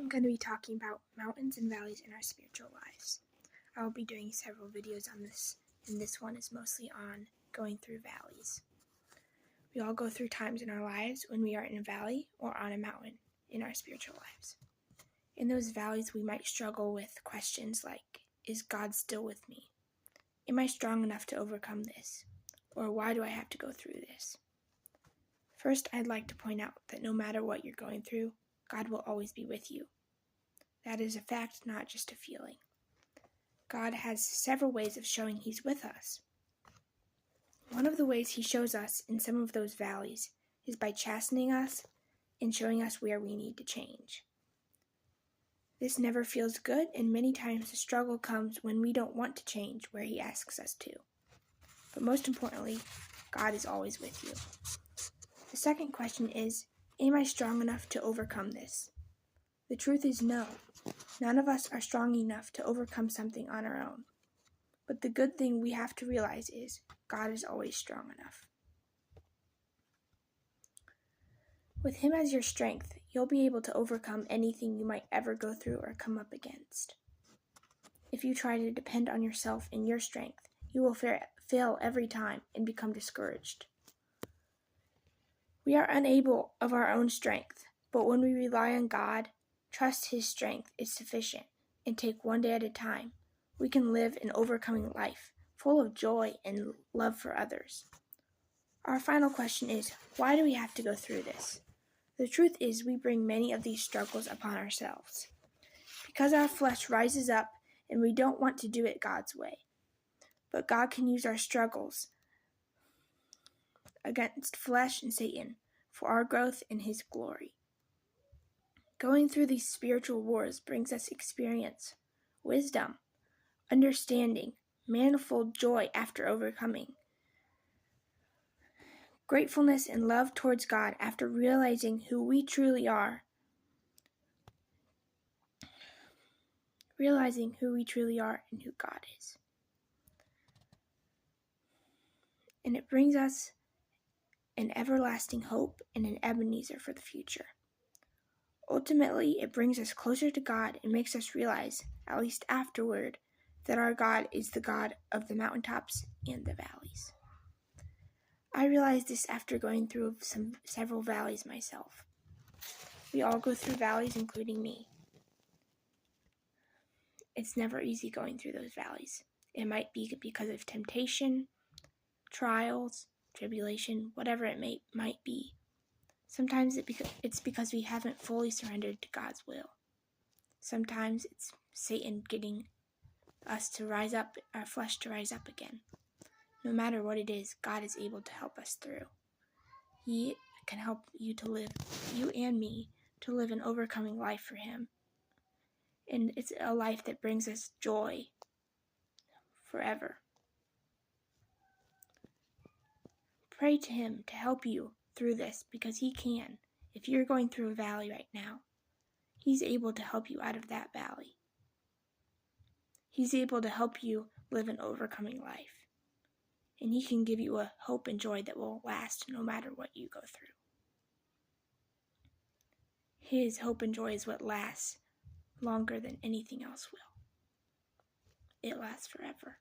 I'm going to be talking about mountains and valleys in our spiritual lives. I will be doing several videos on this, and this one is mostly on going through valleys. We all go through times in our lives when we are in a valley or on a mountain in our spiritual lives. In those valleys, we might struggle with questions like, is God still with me? Am I strong enough to overcome this? Or why do I have to go through this? First, I'd like to point out that no matter what you're going through, God will always be with you. That is a fact, not just a feeling. God has several ways of showing He's with us. One of the ways He shows us in some of those valleys is by chastening us and showing us where we need to change. This never feels good, and many times the struggle comes when we don't want to change where He asks us to. But most importantly, God is always with you. The second question is, am I strong enough to overcome this? The truth is no. None of us are strong enough to overcome something on our own. But the good thing we have to realize is God is always strong enough. With Him as your strength, you'll be able to overcome anything you might ever go through or come up against. If you try to depend on yourself and your strength, you will fail every time and become discouraged. We are unable of our own strength, but when we rely on God, trust His strength is sufficient, and take one day at a time, we can live an overcoming life, full of joy and love for others. Our final question is, why do we have to go through this? The truth is, we bring many of these struggles upon ourselves, because our flesh rises up and we don't want to do it God's way. But God can use our struggles against flesh and Satan for our growth and His glory. Going through these spiritual wars brings us experience, wisdom, understanding, manifold joy after overcoming, gratefulness and love towards God after realizing who we truly are, and who God is. And it brings us an everlasting hope and an Ebenezer for the future. Ultimately, it brings us closer to God and makes us realize, at least afterward, that our God is the God of the mountaintops and the valleys. I realized this after going through several valleys myself. We all go through valleys, including me. It's never easy going through those valleys. It might be because of temptation, trials, tribulation, whatever it might be. Sometimes it's because we haven't fully surrendered to God's will. Sometimes it's Satan getting us to rise up, our flesh to rise up again. No matter what it is, God is able to help us through. He can help you and me, to live an overcoming life for Him. And it's a life that brings us joy forever. Pray to Him to help you through this, because He can. If you're going through a valley right now, He's able to help you out of that valley. He's able to help you live an overcoming life. And He can give you a hope and joy that will last no matter what you go through. His hope and joy is what lasts longer than anything else will. It lasts forever.